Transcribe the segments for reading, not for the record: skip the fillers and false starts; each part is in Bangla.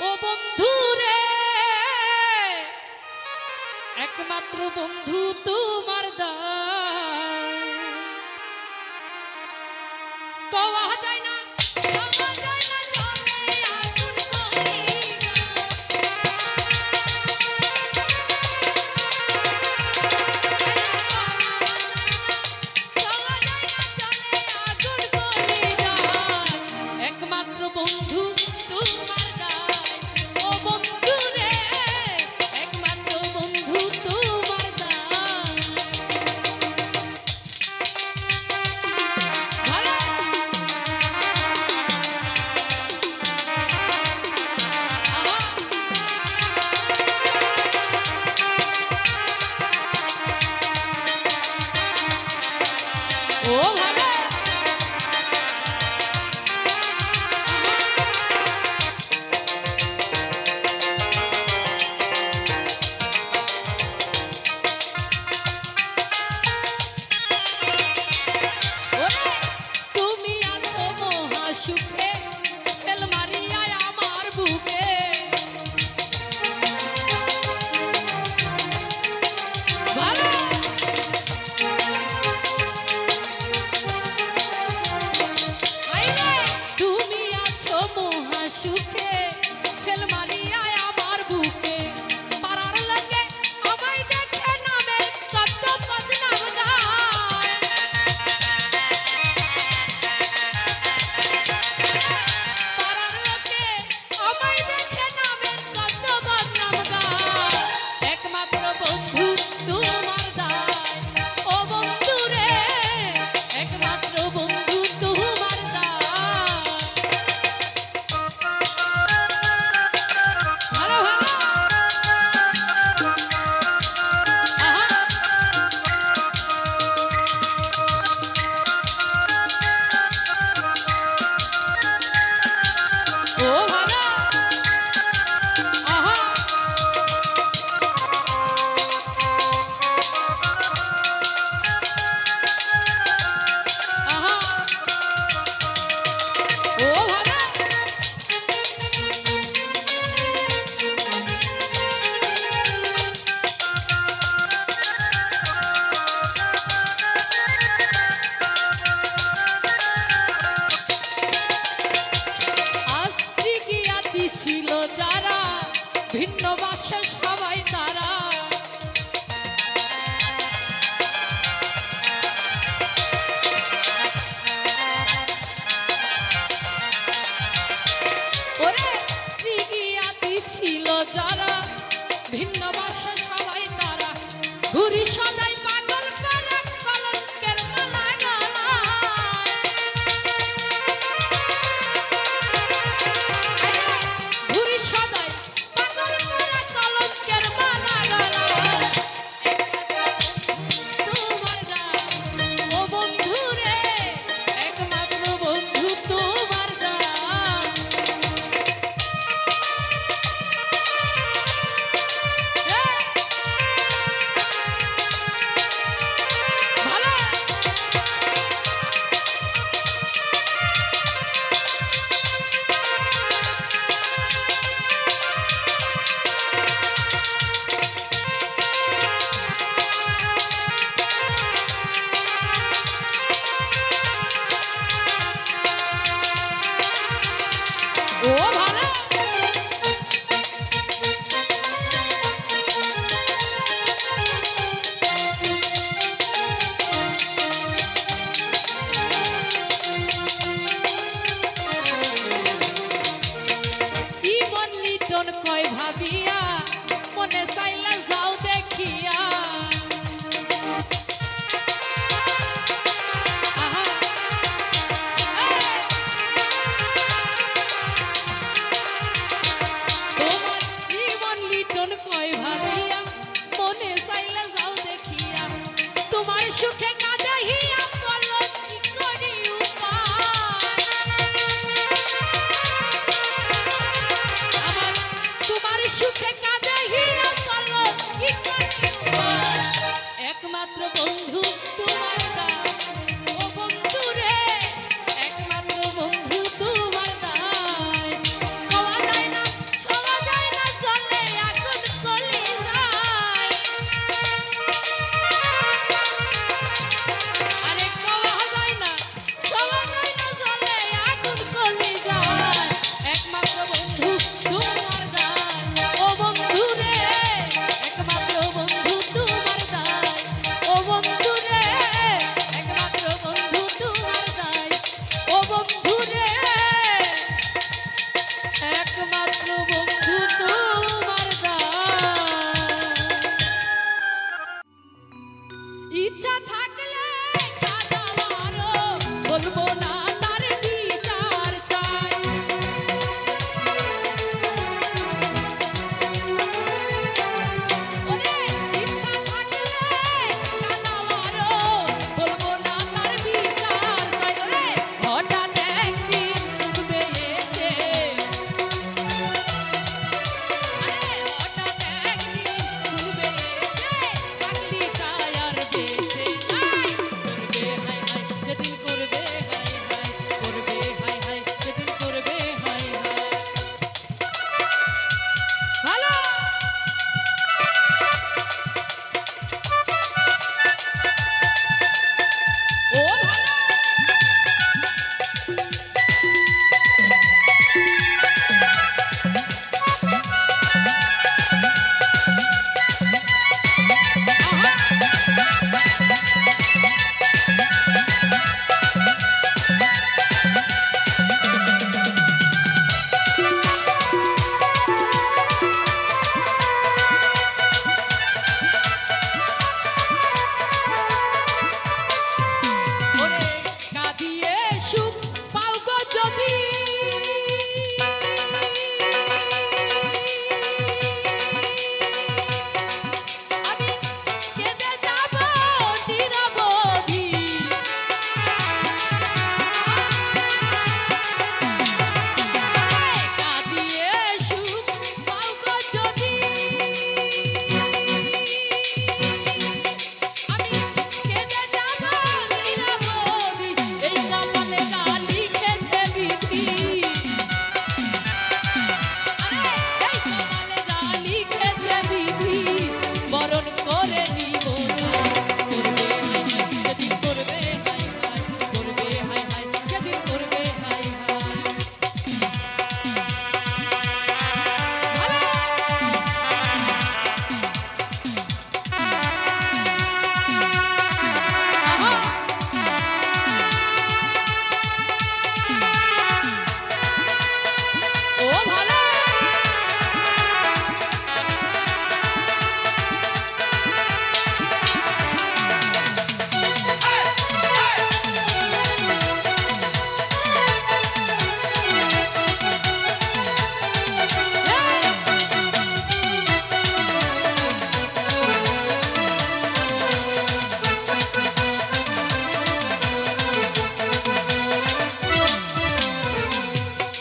ও বন্ধু রে, একমাত্র বন্ধু তোমার দান কওয়া যায় না, কওয়া যায় না, চলে আগুন কলিজা। কওয়া যায় না, চলে আগুন কলিজা। একমাত্র বন্ধু তোমার দান ও বন্ধু রে, একমাত্র বন্ধু তোমার দান। ভালো ও ভালো ওরে তুমি আছো মহা সুখে, সেল মারিয়ায় আমার বুকে। ভালো আইরে তুমি আছো মহা সুখে, সেল মারিয়ায় আমার বুকে। পাড়ার লোকে আমায় দেখে নামের কত বদনাম গায়। পাড়ার লোকে আমায় দেখে নামের কত বদনাম গায়। একমাত্র বন্ধু তোমার দান ও বন্ধু রে, একমাত্র বন্ধু তোমার দান। ভালো ভালো আহা ও ভালো আহা আহা ও ভালো আস্ত্রি জ্ঞাতি ছিল যারা, ভিন্ন বাসে সবাই তারা। ওরে স্ত্রী জ্ঞাতি ছিল যারা, ভিন্ন বাসে সবাই তারা। ঘুরি সদাই পাগল করে কলঙ্কের মালা গলায়। ঘুরি সদাই পাগল করে কলঙ্কের মালা গলায়। তোমার দান ও বন্ধু রে, একমাত্র বন্ধু তোমার দান। ভালো ও ভালো কি মন লিটন কয় ভাবিয়া, মনে চাইলে যাও দেখিয়া। আহা তোমার কি মন লিটন কয় ভাবিয়া, মনে চাইলে যাও দেখিয়া। তোমার সুখে কাঁদাইয়া বলো কি করি উপায়। আমার তোমার সুখে কাঁদাইয়া বলো কি করি উপায়। একমাত্র বন্ধু তোমার দান ও বন্ধু রে, একমাত্র বন্ধু তোমার দান। কওয়া যায় না বন্ধু তোমার দান। ইচ্ছা থাকলে কাঁদাবারও বলবো না তার বিচার চাই। ওরে ইচ্ছা থাকলে কাঁদাবারও বলবো না তার বিচার চাই। ওরে হঠাৎ একদিন শুনবে এসে, আরে হঠাৎ একদিন শুনবে এসে পাগলিটা আর বেঁচে নাই। করবে হায় হায় যেদিন করবে হায় হায়, করবে হায় হায় যেদিন করবে হায় হায়। ভালো ও ভালো ওরে কাঁদিয়ে সুখ পাও গো যদি, আমি কেঁদে যাব নিরবধি। কাঁদিয়ে সুখ পাও গো যদি, আমি কেঁদে যাব নিরবধি। এই কপালে গা লিখেছে বিধি, আরে এই কপালে গা লিখেছে বিধি, বরণ করে নিব না। করবে হায় হায় যেদিন করবে হায় হায়, করবে হায় হায় যেদিন করবে হায় হায়। ভালো আহা ও ভালো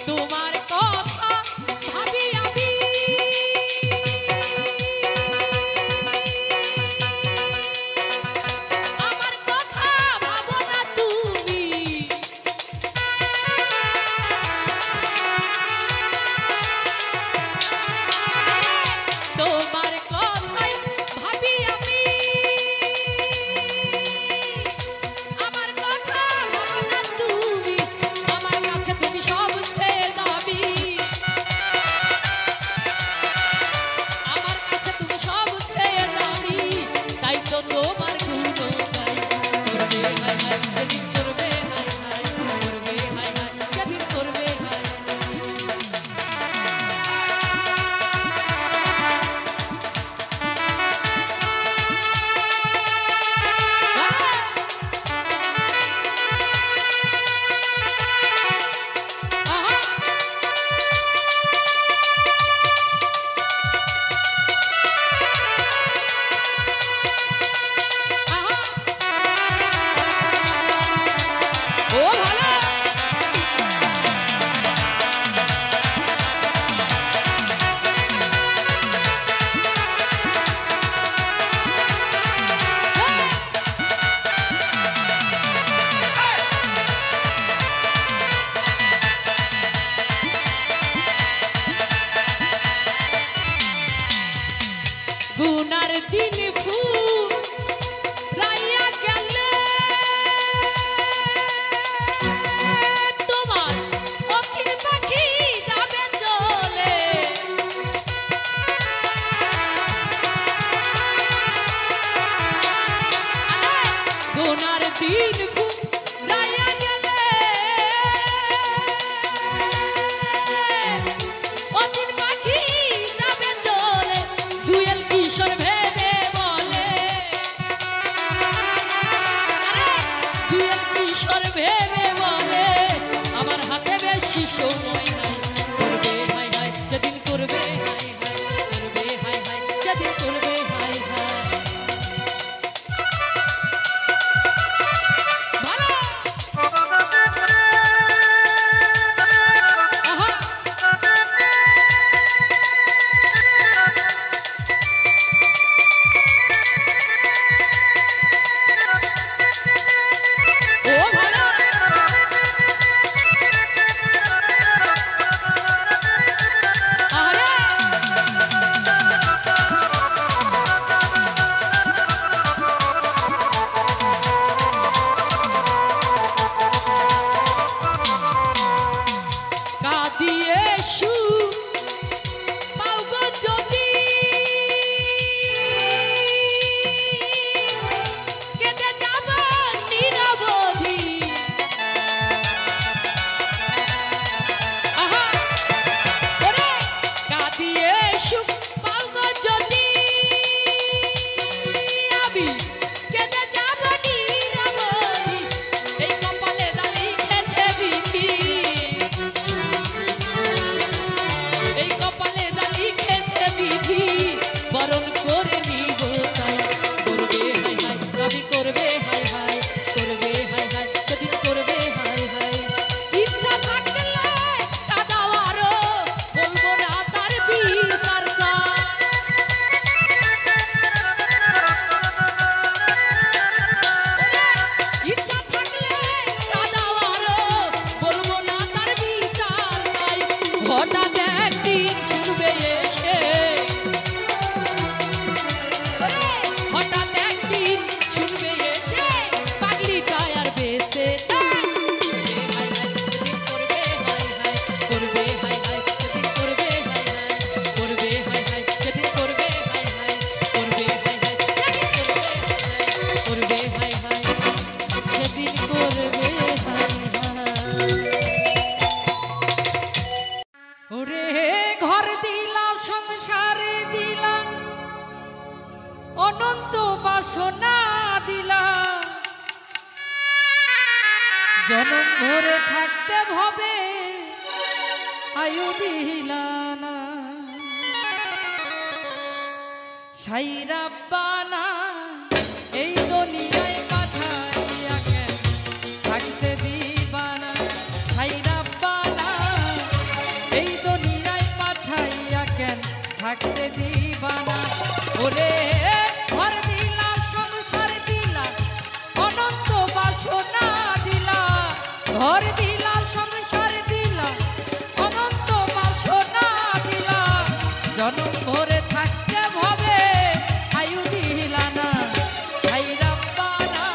তোমার কথা ভাবি আমি, আমার কথা ভাবো না তুমি। তোমার কথাই ভাবি আমি, আমার কথা ভাবো না তুমি। আমার কাছে তুমি সবচেয়ে দামি, আমার কাছে তুমি সবচেয়ে দামি। তাই তো তোমার গুণ গাই। করবে হায় হায় যেদিন করবে হায় হায়, করবে হায় হায় যেদিন করবে হায় হায়। আহা আহা ও ভালো গুনার দিন ফুল রাইয়া গেলে তোমার অখির পাখি যাবে চলে। গুনার দিন ফুল রাইয়া গেলে অখির অনন্ত বাসনা দিলা জনম ভরে থাকতে ভবে আয়ু দিলা না সাই রাব্বানা এই দুনিয়ায় পাঠাইয়া কেন থাকতে দিবানা সাই রাব্বানা এই দুনিয়ায় পাঠাইয়া কেন থাকতে দিবানা ওরে ঘর দিলা সংসার দিলা অনন্ত বাসনা দিলা ঘর দিলা সংসার দিলা অনন্ত বাসনা দিলা জনম ভরে থাকতে ভবে আয়ু দিলা না সাই রাব্বানা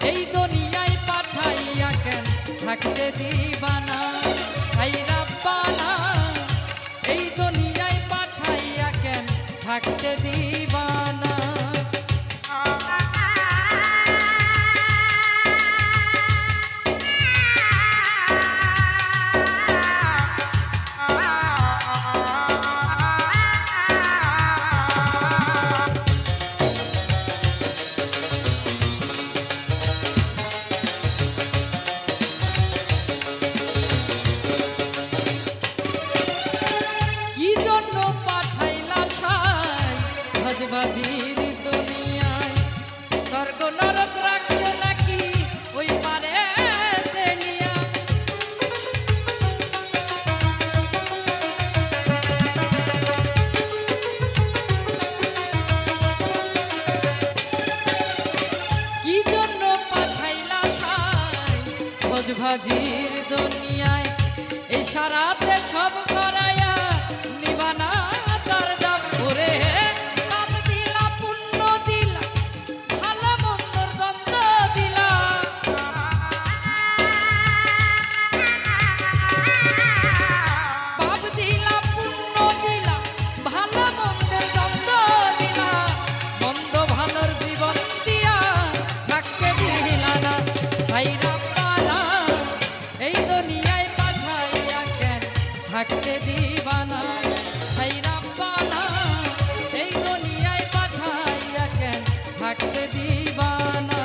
এই দুনিয়ায় পাঠাইয়া কেন থাকতে দিবানা সাই রাব্বানা এই দুনিয়ায় পাঠাইয়া কেন থাকতে দিবানা বাজির দুনিয়ায় স্বর্গ নরক রাখছে নাকি ওই পারে দেনিয়া কি জন্য পাঠাইলা সাই ভোজ ভাজির দুনিয়ায় এই সারাতে সব করায়া নিবানা তার দাম করে থাকতে দিবানা সাই রাব্বানা এই দুনিয়ায় পাঠাইয়া কেন থাকতে দিবানা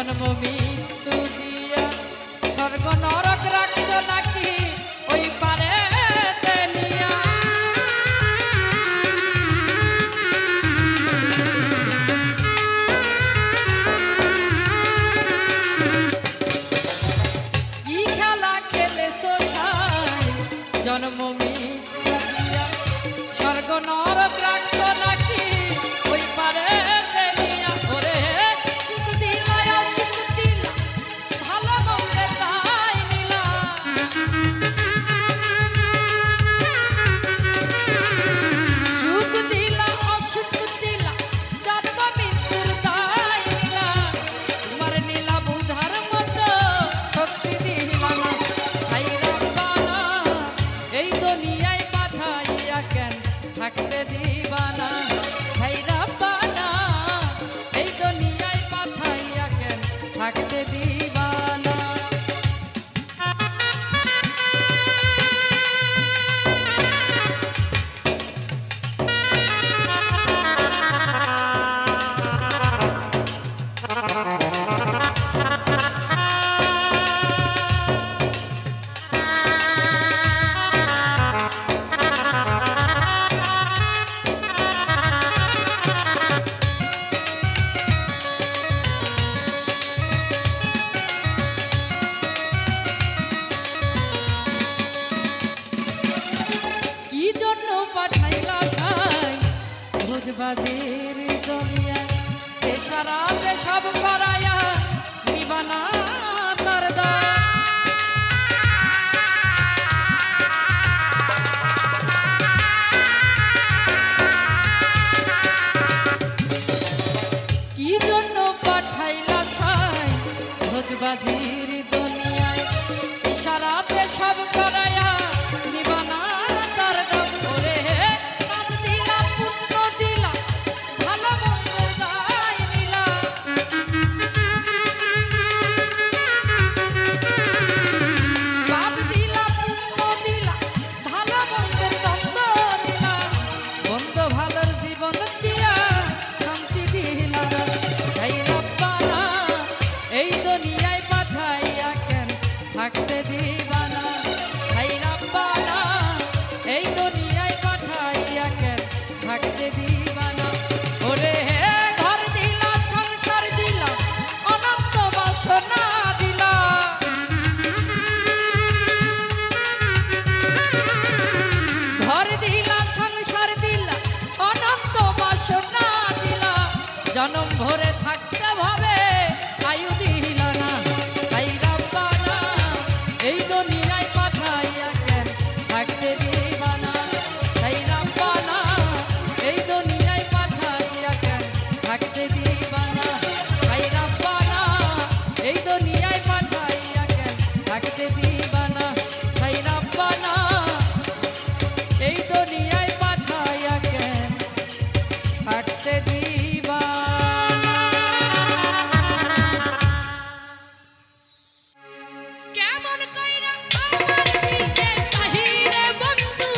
জন্ম মৃত্যু দিয়া স্বর্গ নরক রাখছ নাকি ওই পারে দেনিয়া কি খেলা খেলেছ জন্ম মৃত্যু দিয়া স্বর্গ নরক রাখছ নাকি ওই পারে দেনিয়া ওরে থাকতে দিবানা সাই রাব্বানা এই দুনিয়ায় পাঠাইয়া কেন থাকতে দিবানা বাজির দুনিয়ায় এ সারাতে সব করায়া নিবানা তার দাম কি জন্য পাঠাইলা ছাই ভোজবাজির দুনিয়ায় ইশারাতে সব করায়া নিবানা তার দাম করে পাপ দিলা পুণ্য দিলা ভালো মন্দের দায় নিলা পাপ দিলা পুণ্য দিলা ভালো মন্দের দ্বন্দ্ব দিলা বন্ধ ভালোর জীবন দিয়া শান্তি দিলা তাই রব্বানা এই দুনিয়ায় পাঠাইয়া কেন থাকতে দিবানা তাই রব্বানা এই দুনিয়ায় পাঠাইয়া কেন থাকতে দিবানা ওরে ঘর দিলা সংসার দিলা অনন্ত বাসনা দিলা ঘর দিলা সংসার দিলা অনন্ত বাসনা দিলা জনম ভরে থাকতে ভাবে আয়ু দিলা না তাই রব্বানা এই দুনিয়ায় পাঠাইয়া কেন থাকতে দিবানা তাই রব্বানা এই দুনিয়ায় পাঠাইয়া কেন থাকতে দিবানা তাই রব্বানা এই দুনিয়ায় পাঠাইয়া কেন থাকতে দিবানা তাই রব্বানা এই দুনিয়ায় পাঠাইয়া কেন থাকতে দিবানা কেমন কইরা আমার দিকে চাহিরে বন্ধু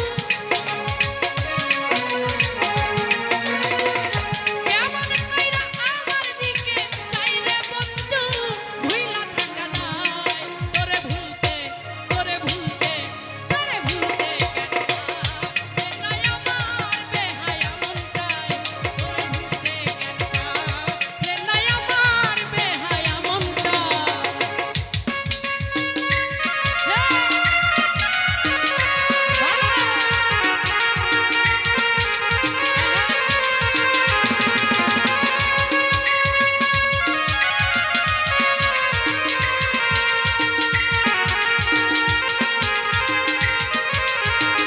কেমন কইরা আমার দিকে চাহিরে বন্ধু ভুইলা থাকা নাই তোরে ভুলতে কেন নাই আমার বেহায়া মনটাই তোরে ভুলতে কেন নাই আমার বেহায়া মনটাই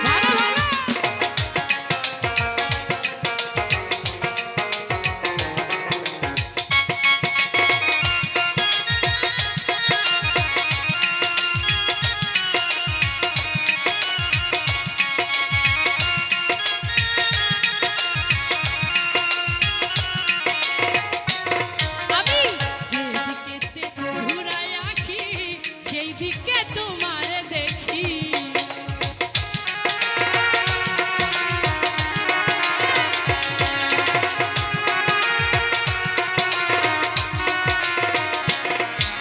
ভালো ভালো আমি যেদিকে ঘুরাই আঁখি সেই দিকে তোমারে দেখি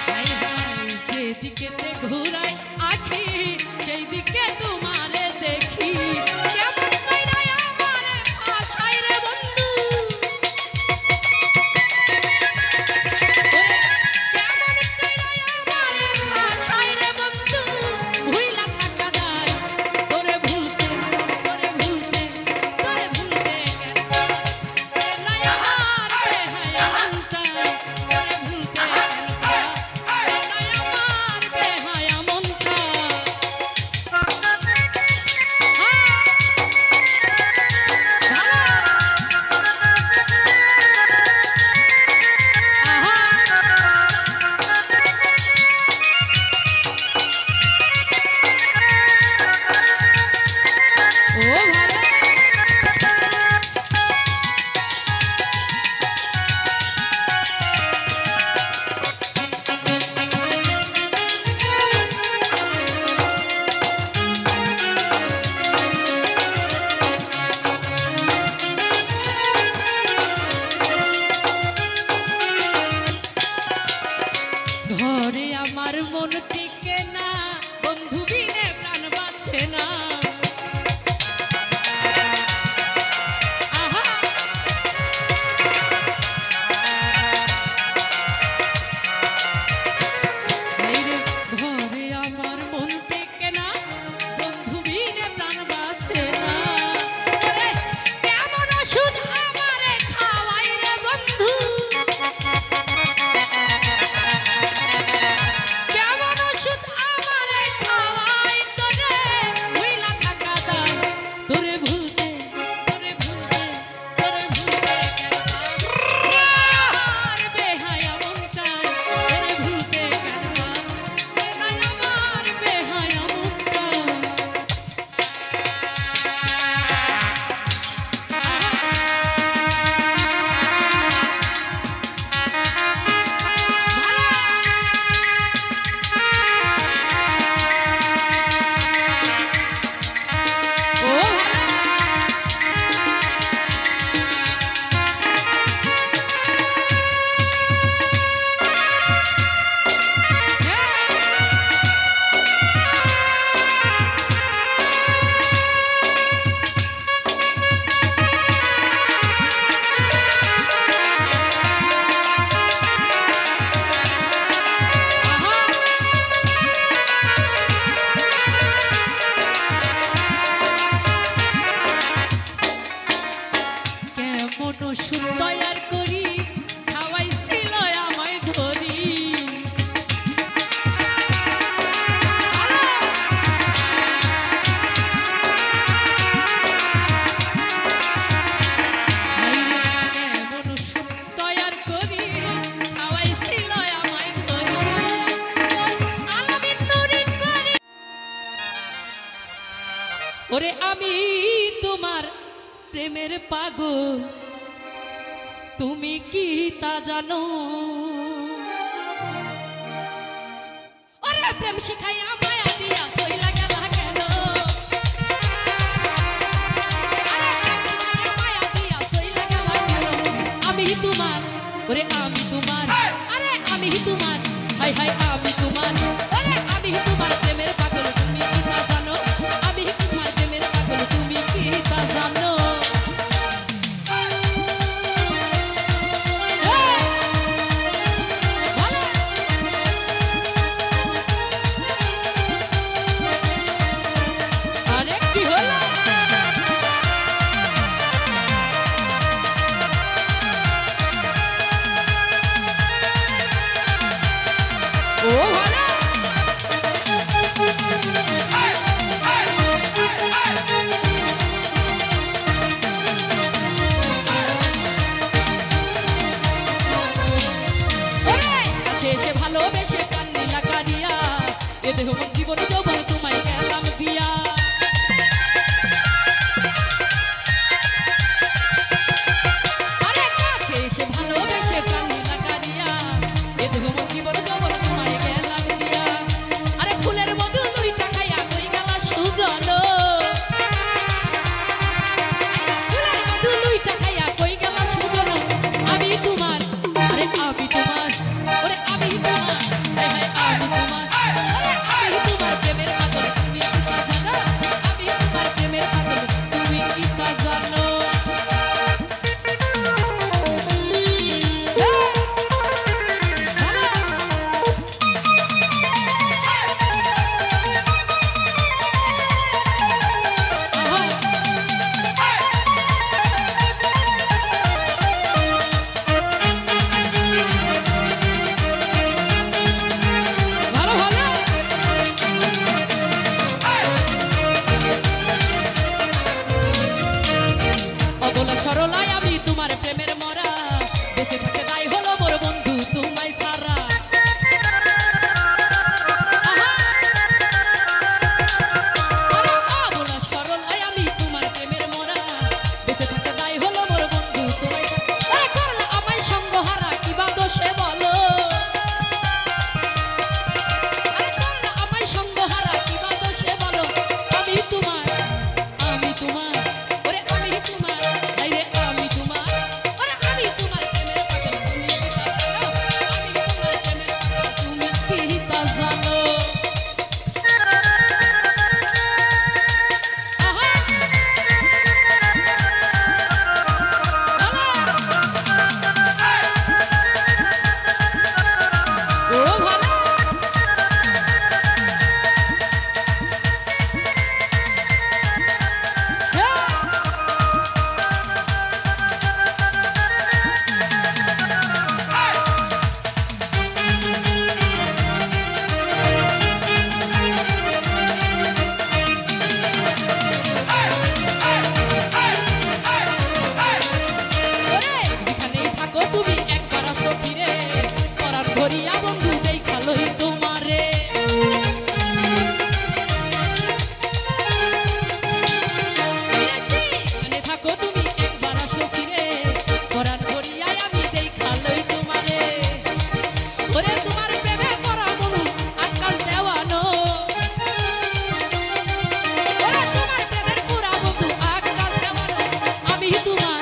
হাই হাই যেদিকে ঘুরাই আঁখি সেই দিকে তোমারে দেখি কেমন কইরা আমারে আশাই রে বন্ধু কেমন কইরা আমারে আশাই রে বন্ধু ভুইলা থাকা যায় তোরে ভুলতে কেন নাই আমার বেহায়া মনটাই তোরে ভুলতে কেন নাই আমার বেহায়া মনটাই ও ভালো ঘরে আমার মন টিকে না বন্ধু বিনে প্রাণ বাঁচে না আহা এই রে ঘরে আমার মন টিকে না বন্ধু বিনে প্রাণ বাঁচে না ওরে কেমন ওষুধ আমারে খাওয়াই রে বন্ধু কেমন ওষুধ আমারে খাওয়াই ওরে আমি তোমার প্রেমের পাগল তুমি কি তা জানো ওরে প্রেম শিখাইয়া মায়া দিয়া সইলা গেলা কেন আরে প্রেম শিখাইয়া মায়া দিয়া সইলা গেলা কেন আমি তোমার ওরে আমি তোমার আরে আমি তোমার হাই হাই আমি তোমার ওরে আমি তোমার প্রেমের পাগল তুমি কি তা জানো আমি তোমার প্রেমের পাগল তুমি কি তা জানো আরে কি হলো ও ভালো এসে ভালোবেসে কান্দিলা কারিয়া এ দেহ মন জীবন যৌবন তোমায় গেলাম দিয়া আরে কাছে এসে ভালোবেসে কান্দিলা কারিয়া এ দেহ মন জীবন যৌবন তোমায় গেলাম দিয়া আরে ফুলের মধু লুইটা খাইয়া কই গেলা সুজন ফুলের মধু লুইটা খাইয়া কই গেলা সুজন আমি তোমার আরে আমি তোমার ওরে আমি তোমার হাই হাই আমি তোমার আরে আমি তোমার প্রেমের পাগল তুমি কি তা জানো আমি তোমার প্রেমের পাগল তুমি কি তা জানো ভালো ভালো অবলা সরলায় আমি তোমার প্রেমের মরা বেঁচে থাকে তাই হলো মোর বন্ধু তোমায় সারা আরে অবলা সরলায় আমি তোমার প্রেমের মরা বেঁচে থাকে তাই হলো মোর বন্ধু তোমায় সারা আরে করলা আমায় সঙ্গ হারা কি বা দোষে বলো আরে করলা আমায় সঙ্গ হারা কি বা দোষে বলো আমি তোমার ওরে আমি তোমার হাই রে আমি তোমার ওরে আমি তোমার প্রেমের পাগল তুমি কি তা জানো আমি তোমার প্রেমের পাগল তুমি কি তা জানো আহা ভালো ও ভালো ওরে যেখানেই থাকো তুমি একবার আসো ফিরে পরাণ ভরিয়া বন্ধু দেখালোই তোমারে যেখানে থাকো তুমি একবার আসো ফিরে পরাণ ভরিয়া আমি দেখালোই তোমারে ওরে তোমার প্রেমে পড়া মনু আকাশ দেওয়ানো ওরে তোমার প্রেমের পুরা বন্ধু আকাশ দেওয়ানো আমি তোমার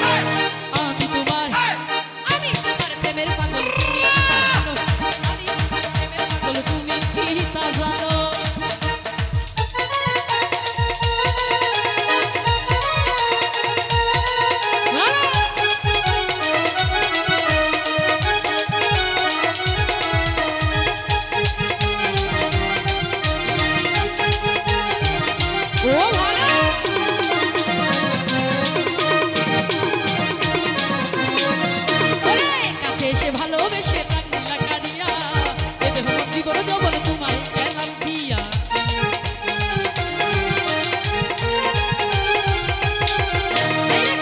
প্রেমের পাগল তুমি কি তা জানো আমি তোমার প্রেমের পাগল তুমি কি তা জানো ও ভালো ওরে কাছে এসে ভালোবেসে কান্দিলা কারিয়া এ দেহ মন জীবন যৌবন তোমায় গেলাম দিয়া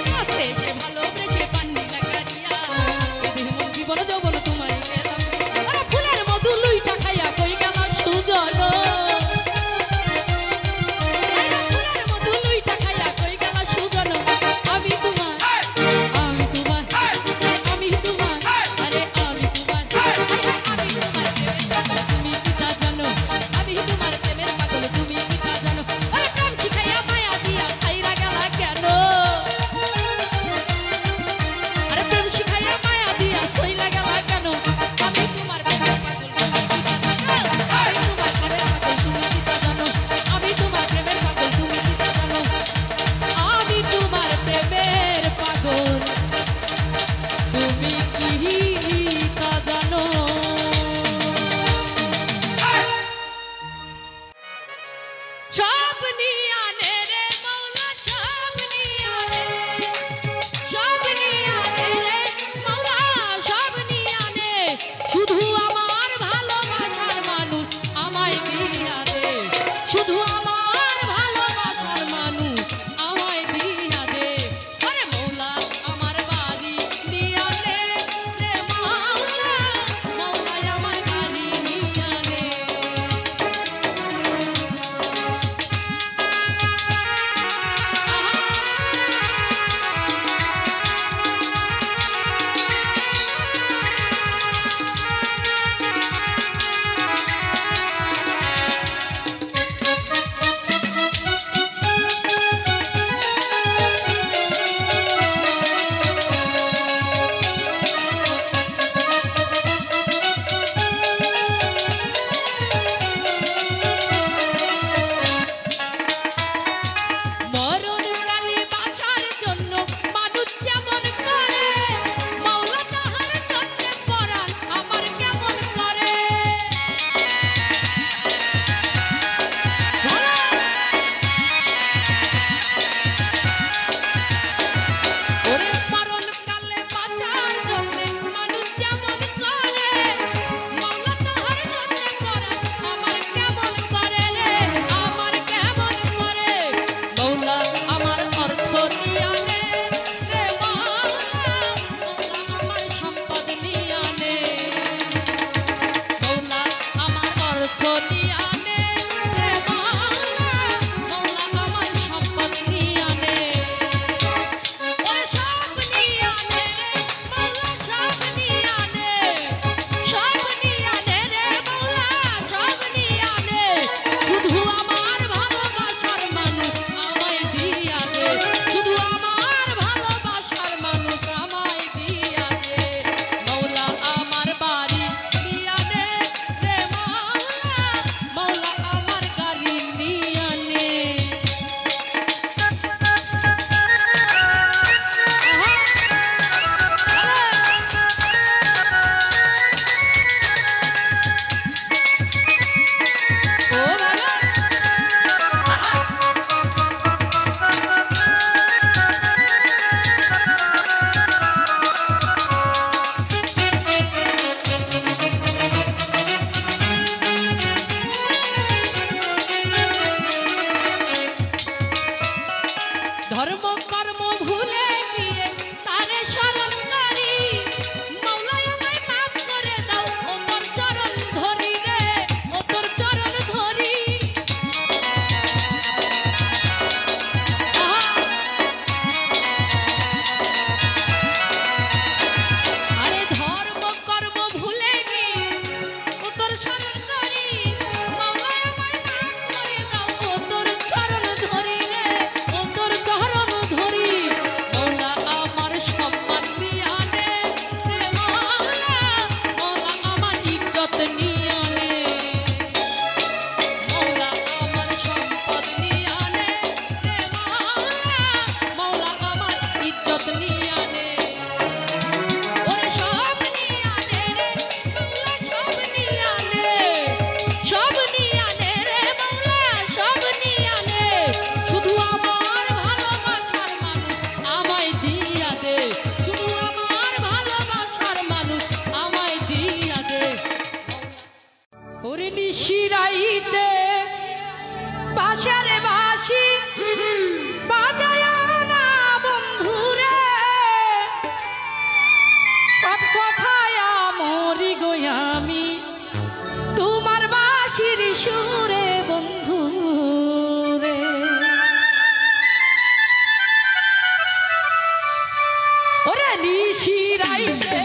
কাছে এসে ভালোবেসে কান্দিলা কারিয়া এ দেহ মন জীবন যৌবন তোমায় গেলাম আরে ফুলের মধু লুইটা খাইয়া কই গেলা সুজন ফুলের মধু লুইটা নিশিরাইতে বাঁশের বাঁশি বাজায় না বন্ধুরে, সব কথায় মরি গো আমি তোমার বাঁশির সুরে বন্ধুরে। ওরে নিশিরাইতে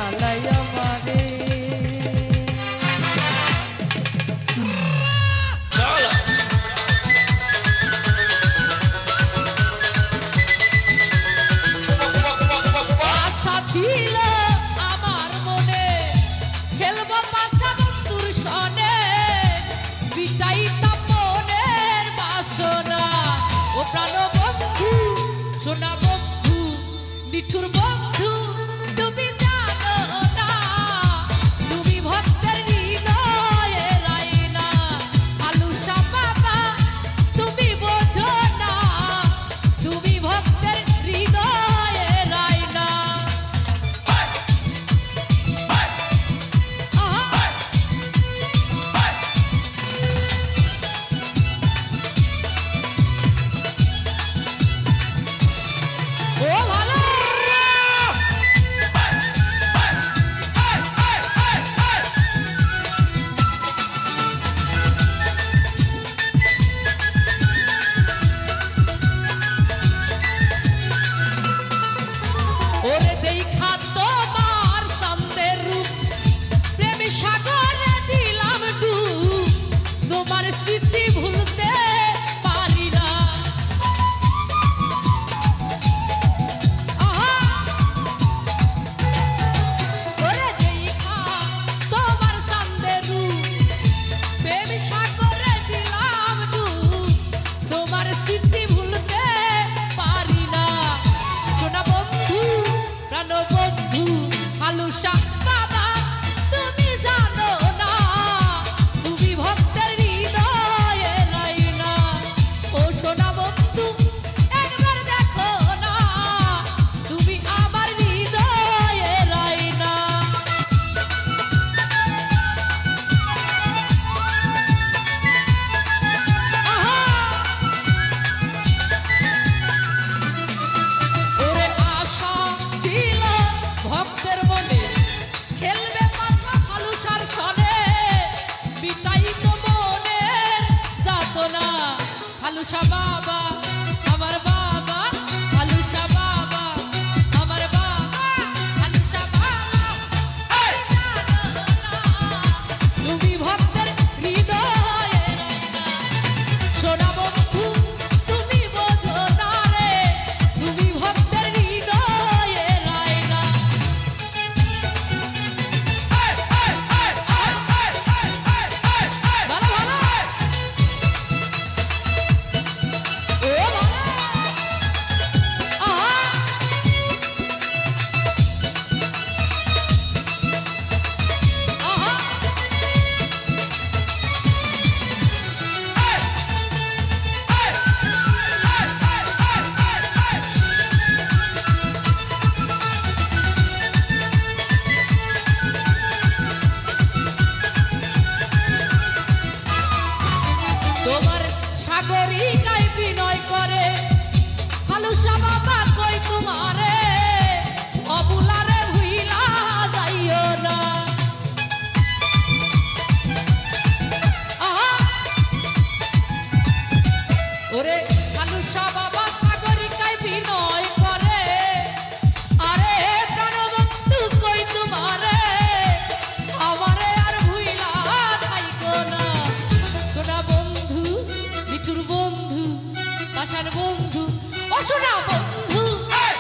জ্বালাই আমারে আশা ছিল আমার মনে খেলবো পাশা বন্ধুর সনে বিটাইতাম মনের বাসনা ও প্রাণ বন্ধু সোনা বন্ধু নিঠুর বন্ধু তুমি জানো না তুমি ভক্তের হৃদয়ের আয়না আলুসা বাবা তুমি বোঝো না তুমি ভক্তের হৃদয়ের আয়না ও ভালো ওরে দেখা তোমার চাঁদের রূপ প্রেম সাগরে দিলাম ডুব তোমার স্মৃতি ভুলতে পারি না ওরে দেখা তোমার চাঁদের রূপ প্রেম সাগরে দিলাম ডুব তোমার স্মৃতি ভুলতে পারি না সোনা বন্ধু প্রাণ বন্ধু আলুসা বাবা তুমি জানো না তুমি ভক্তের হৃদয়ের আয়না ও সোনা বন্ধু একবার দেখো না তুমি আমার হৃদয়ের আয়না ওরে আশা ছিল ভক্তের মনে খেলবে পাশা আলুসার সনে বিটাইত মনের যাতনা আলুসা বাবা আমার বাবা আলুসা বাবা আমার বাবা আলুসা বাবা তুমি ভক্তের হৃদয়ের আয়না সোনা বন্ধু তুমি বোঝো না রে তুমি ভক্তের হৃদয়ের আয়না ভালো ভালো ও তোমার সাগরিকায় বিনয় করে আলুসা বাবা কই তোমারে অবুলারে ভুইলা যাইও না ওরে আলুসা বাবা সাগরিকায় বিনয় করে আরে প্রাণ বন্ধু কই তোমারে আমারে আর ভুইলা থাইকো না সোনা বন্ধু নিঠুর বন্ধু পাশার বন্ধু ও সোনা বন্ধু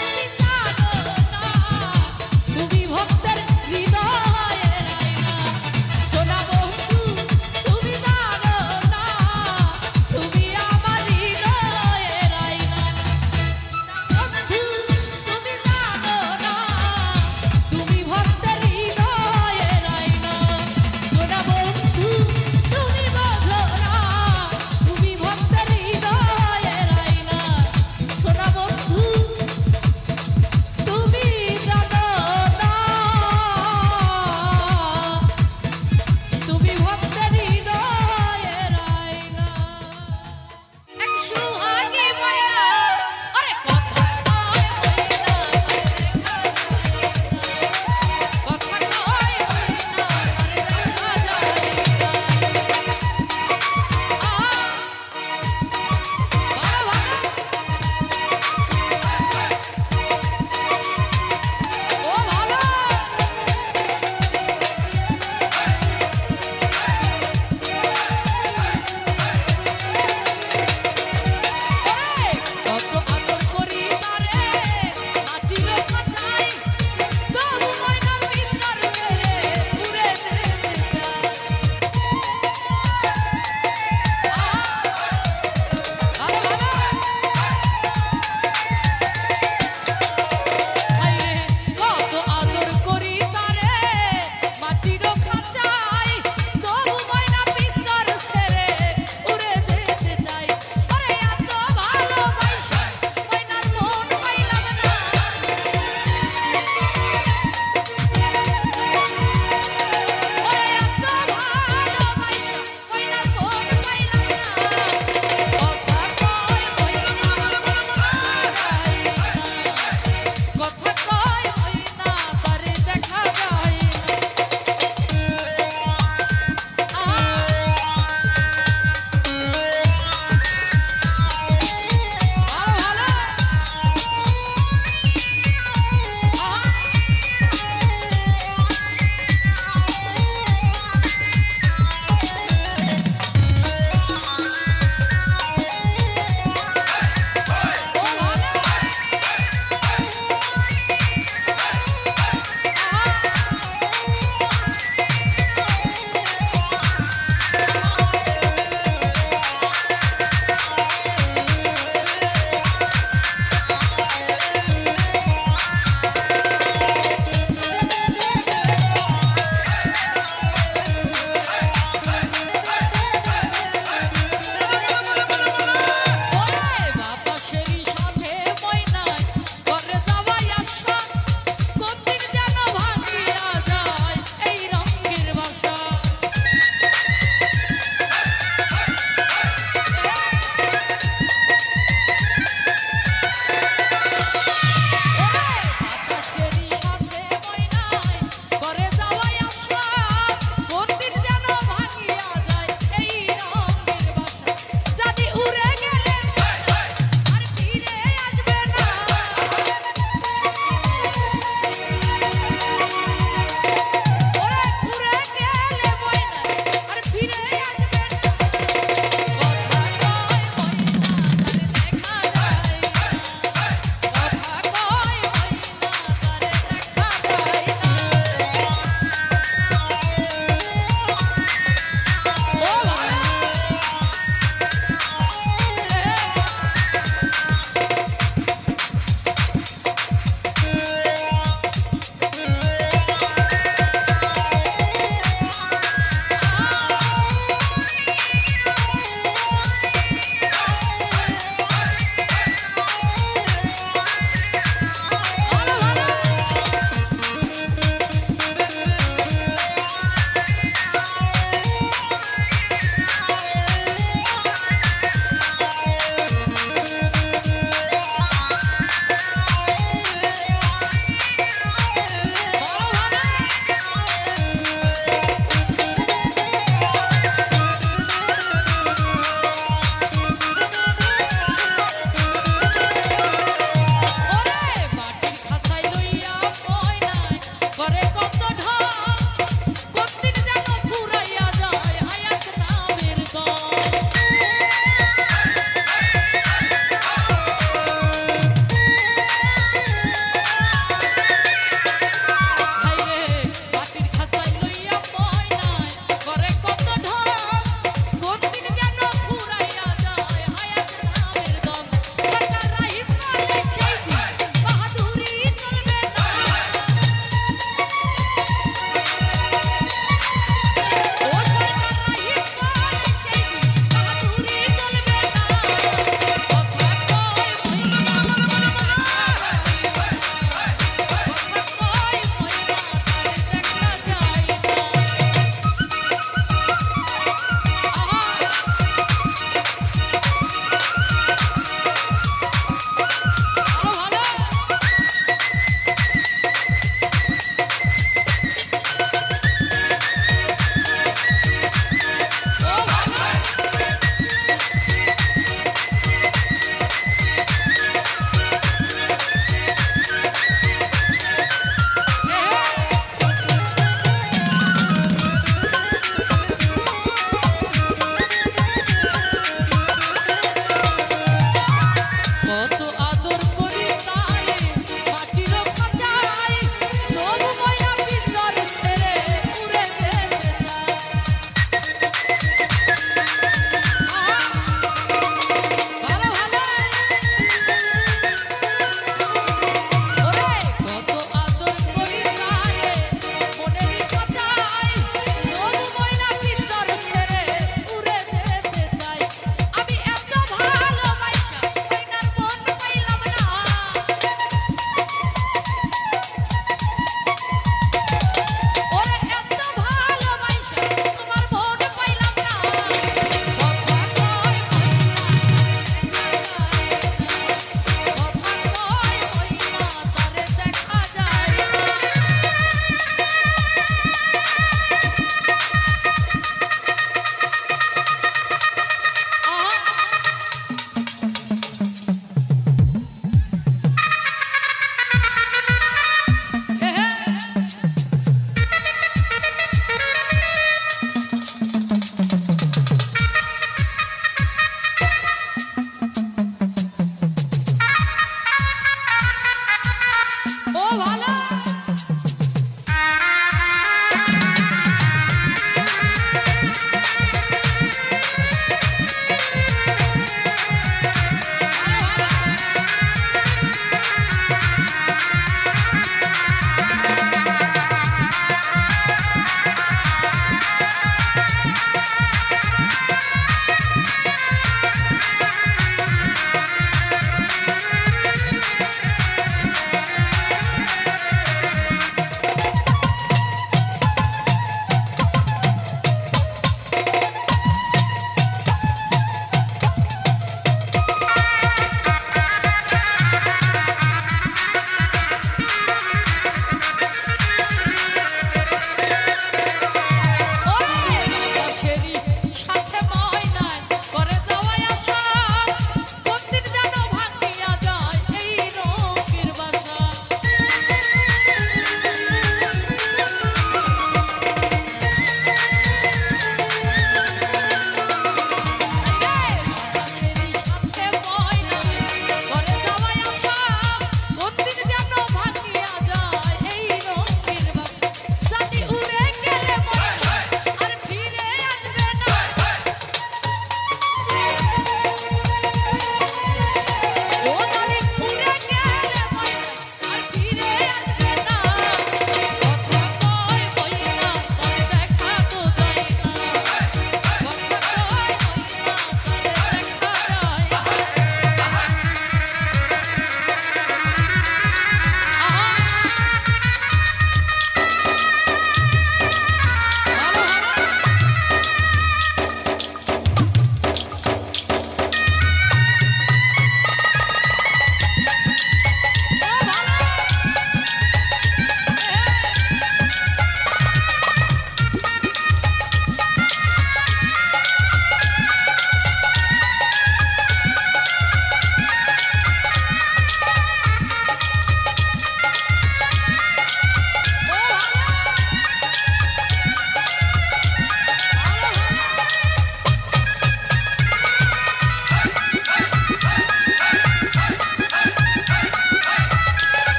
তুমি জানো না তুমি ভক্তের হৃদয়ের আয়না সোনা বন্ধু তুমি জানো না তুমি আমার হৃদয়ের আয়না বন্ধু তুমি জানো না তুমি ভক্তের হৃদয়ের আয়না সোনা বন্ধু তুমি বোঝো না তুমি ভক্তের হৃদয়ের আয়না সোনা বন্ধু তুমি জানো না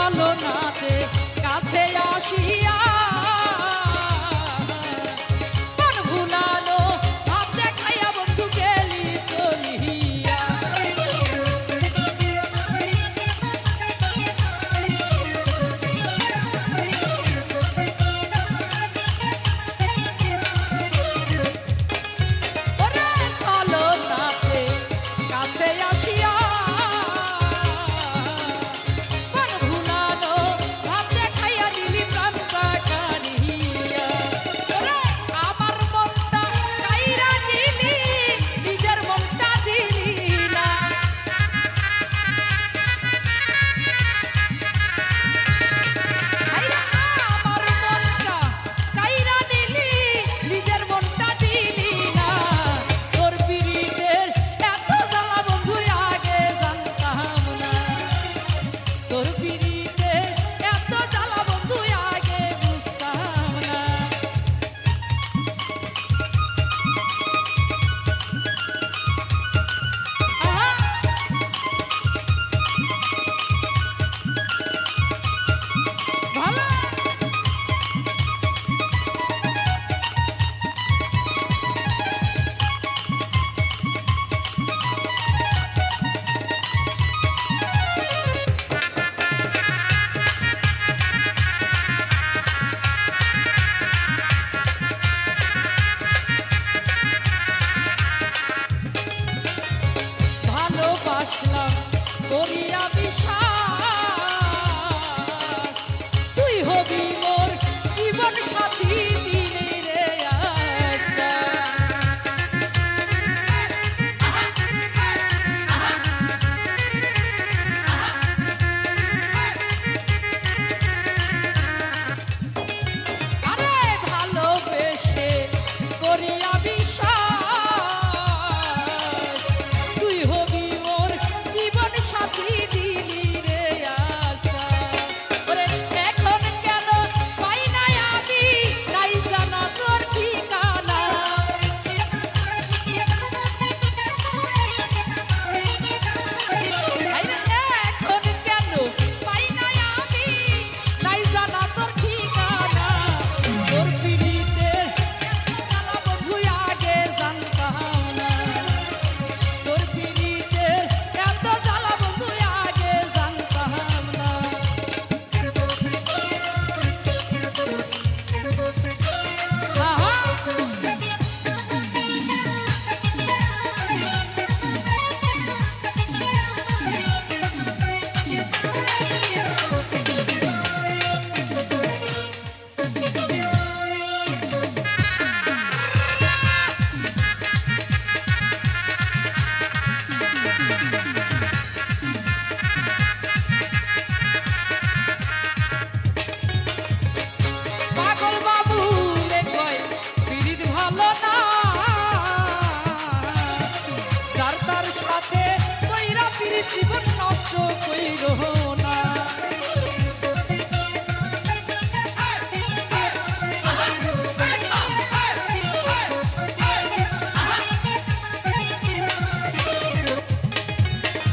ছলনাতে কাছে আসিয়া মন ভুলানো ভাব দেখাইয়া বন্ধু গেলি চলিয়া। ওরে ছলনাতে কাছে আসিয়া মন ভুলানো ভাব দেখাইয়া দিলি প্রাণ কাটারিয়া। ওরে আমার মনটা কাইরা দিলি নিজের মনটা দিলি না। হাইরে আমার মনটা কাইরা দিলি নিজের মনটা দিলি না। তোর পিরিতের এত জ্বালা বন্ধু আগে জানতাম না। তোর পিরিতে এত জ্বালা বন্ধু আগে বুঝতাম না। আহা, ভালো ভালোবাসলাম করিয়া বিশ্বাস তুই হবি মোর জীবন সাথী দিলি রে আশা। আরে ভালোবেসে করিয়া বিশ্বাস তুই হবি মোর জীবন সাথী দিলি রে আশা। ওরে এখন কেন পাই নাই আমি নাই জানা তোর ঠিকানা। হাইরে এখন কেন পাই নাই আমি নাই জানা তোর ঠিকানা। তোর পিরিতের জ্বালা বন্ধু আগে জানতাম না। তোর পিরিতের এত জ্বালা বন্ধু আগে জানতাম না। আহা, পাগল বাবু রে কয় পিরিত ভালো না। যার তার সাথে কইরা পিরিত জীবন নষ্ট কইরো না।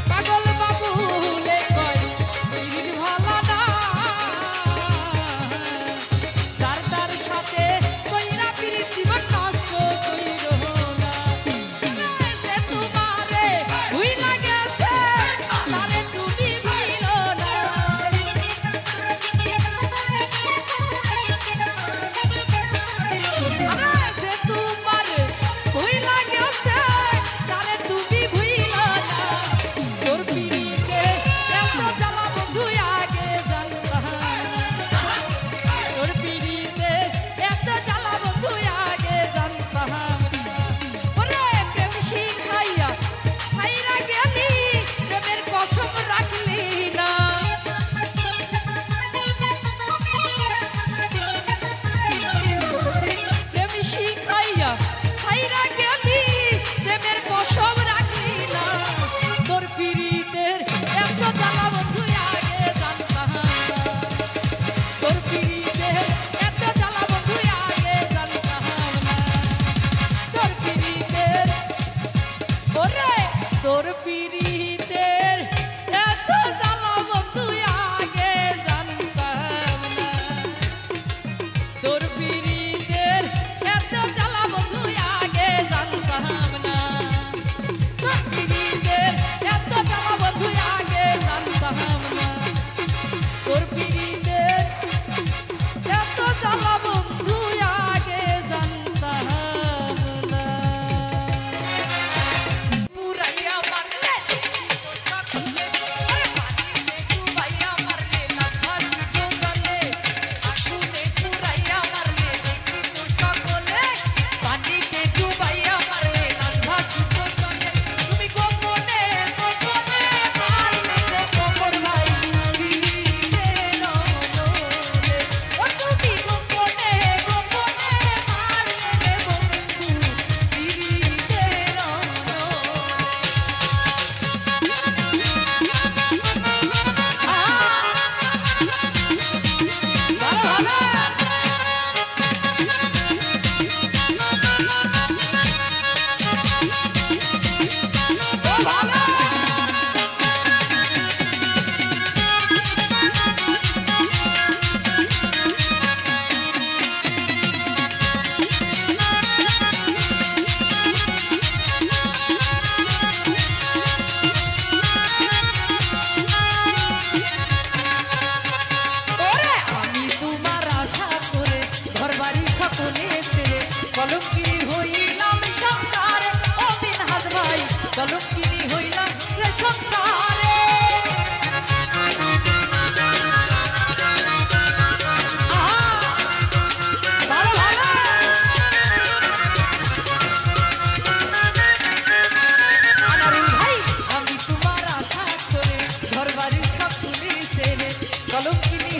পাগল বাবু রে কয় পিরিত ভালো না। যার তার সাথে কইরা পিরিত জীবন নষ্ট কইরো না। যে তোমারে ভুইলা গেছে তারে তুমি ভুইলো না।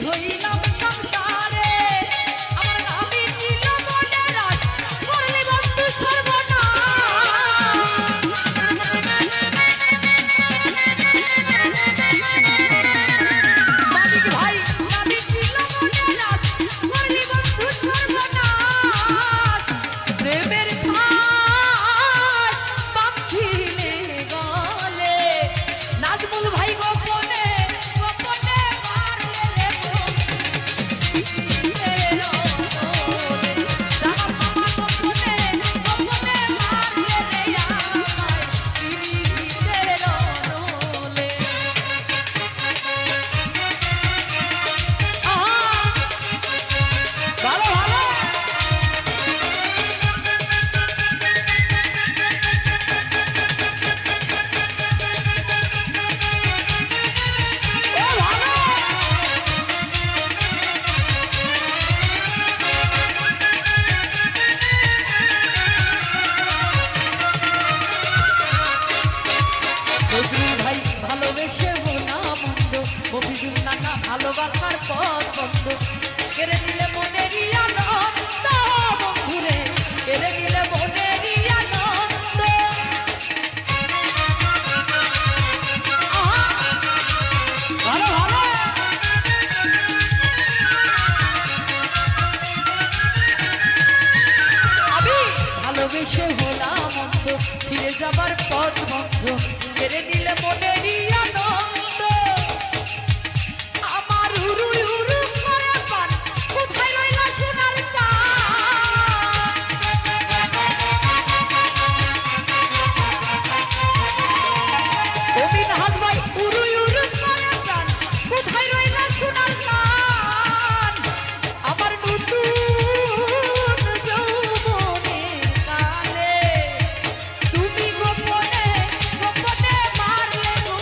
হইলাম সংসারে আমার আমি ছিল মনে রাখ করলি বন্ধু সর্বনাশ মালিক ভাই আমি ছিল মনে রাখ করলি বন্ধু সর্বনাশ প্রেমের ফাঁস বাঁধিলে গলে নাজমুল ভাই গোপনে গোপনে মারলে রে রাম মামা গোপনে গোপনে মারলে রে আমায় পিরিতের রোলে ভালো ভালো নজরুল ভাই ভালোবেসে ভোলা মন্দ মফিজুল নানা ভালোবাসার পথ বন্ধ কেড়ে নিলে মনেরই আনন্দ বন্ধুরে কেড়ে নিলে মনেরই আনন্দ ভালো ভালো আমি ভালোবেসে ভোলা মন্দ ফিরে যাবার পথ বন্ধ কেড়ে নিলে মনেরই আনন্দ আমার উরু উরু করে পান কোথায় রইল সোনার চাঁদ অমিন হাত ভাই উরু উরু করে পান কোথায় রইল সোনার চাঁদ আমার নতুন যৌবনের কালে তুমি গোপনে গোপনে মারলে গো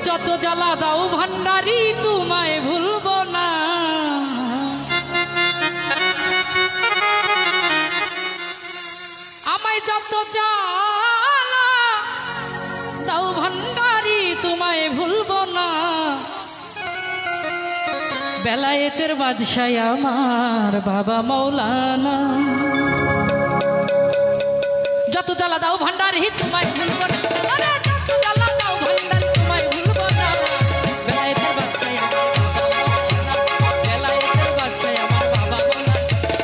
যত জ্বালা দাও ভান্ডারি তোমায় ভুলবো না। আমায় যত জ্বালা দাও ভান্ডারি তোমায় ভুলবো না। বেলায়েতের বাদশাহ আমার বাবা মৌলানা। যত জ্বালা দাও ভান্ডারি তোমায় ভুলবো না। আরে যত জ্বালা দাও ভান্ডারি তোমায় ভুলবো না। বেলায়েতের বাদশাহ আমার বাবা মৌলানা। বেলায়েতের বাদশাহ আমার বাবা মৌলানা।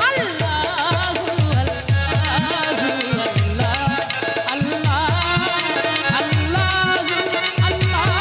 আল্লাহু আল্লাহু আল্লাহ আল্লাহ আল্লাহু আল্লাহু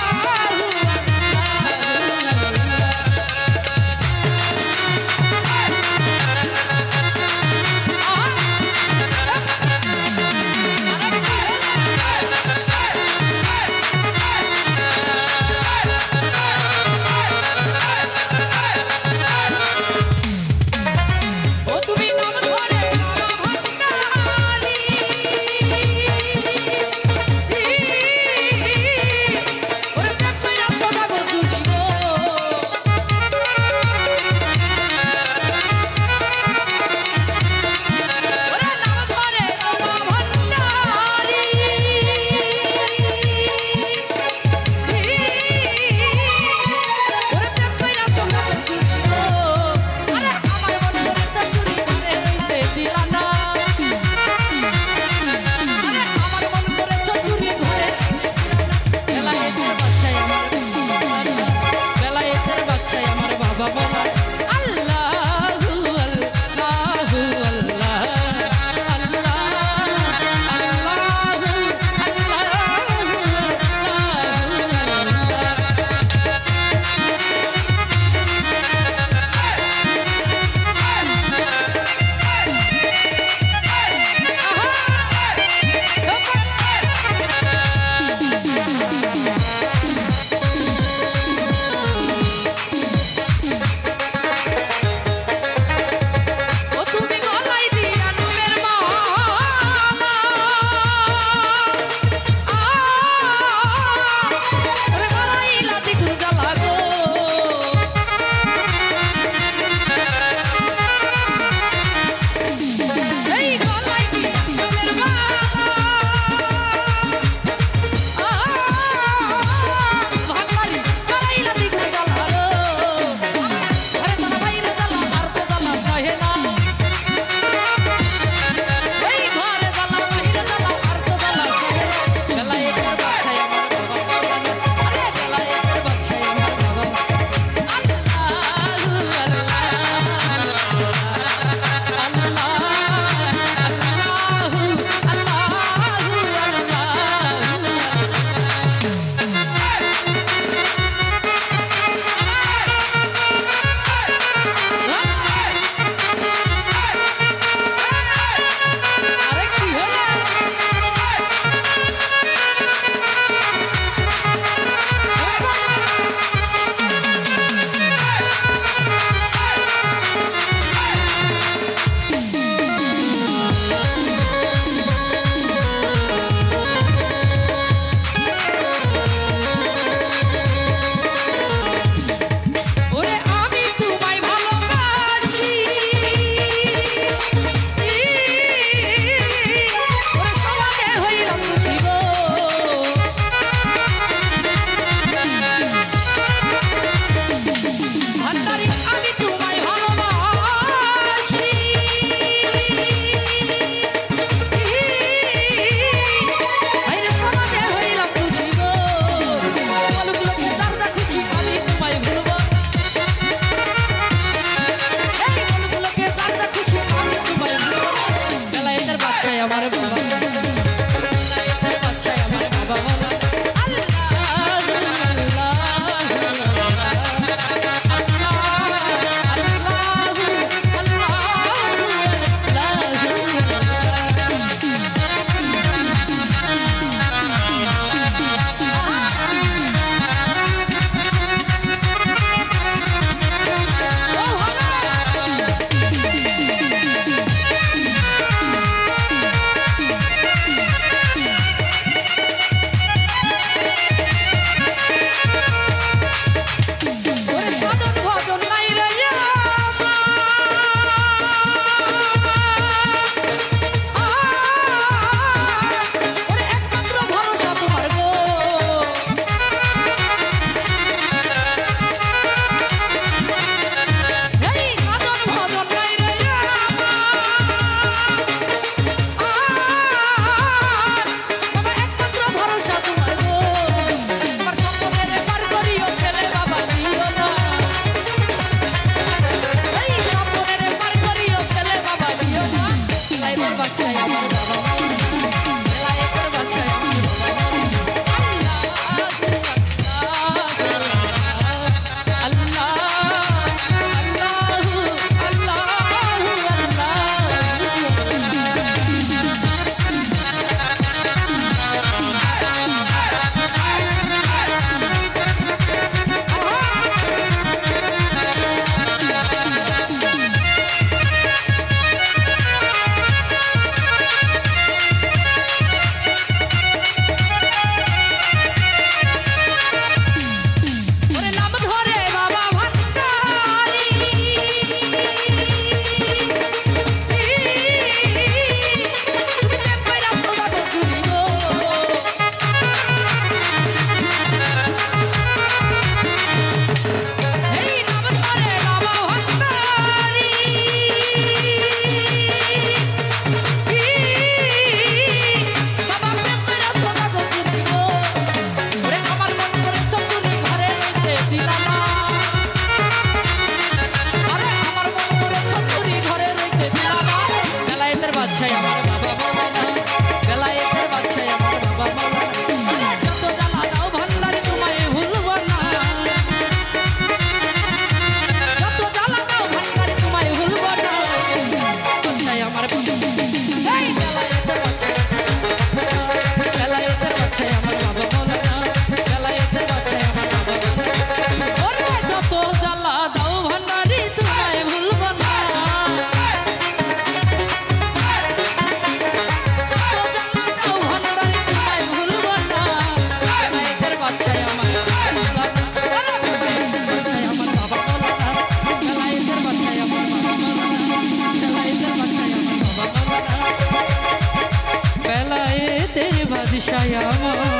তের বাদশাহ আমার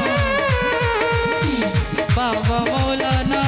বাবা মৌলানা।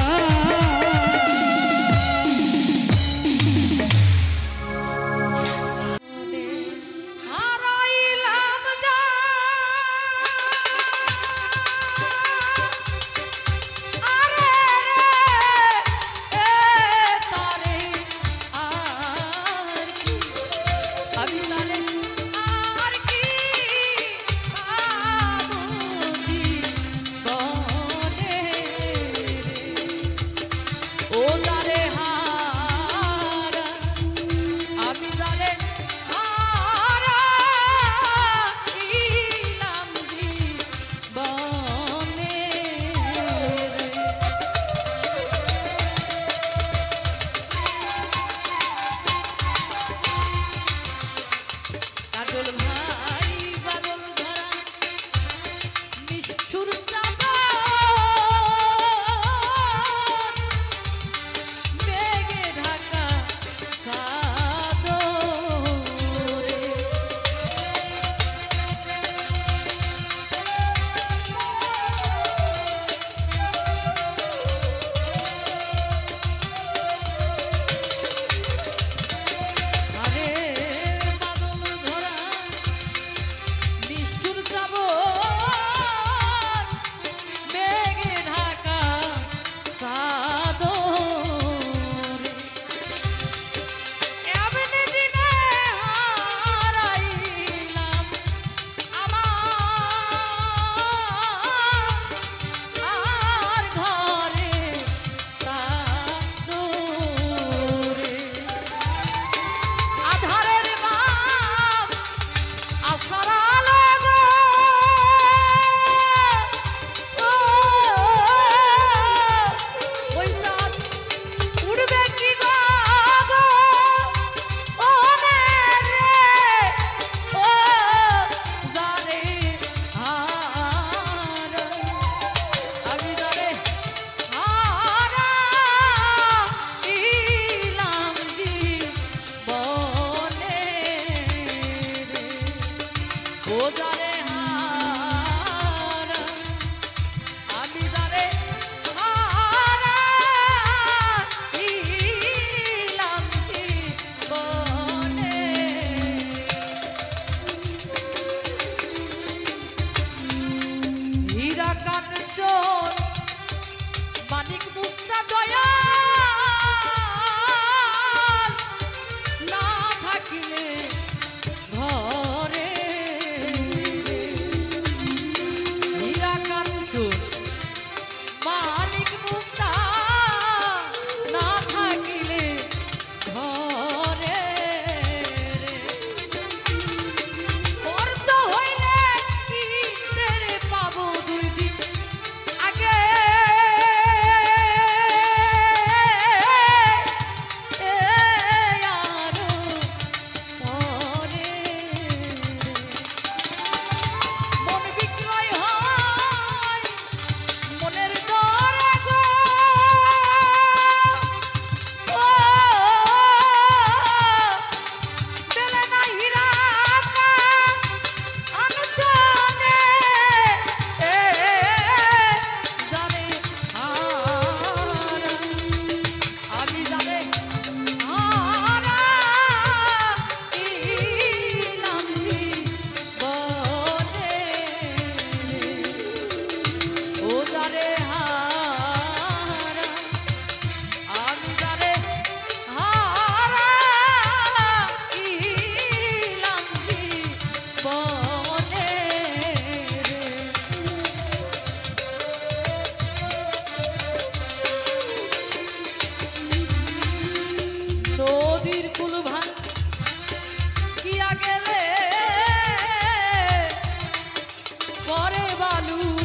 পরে বালু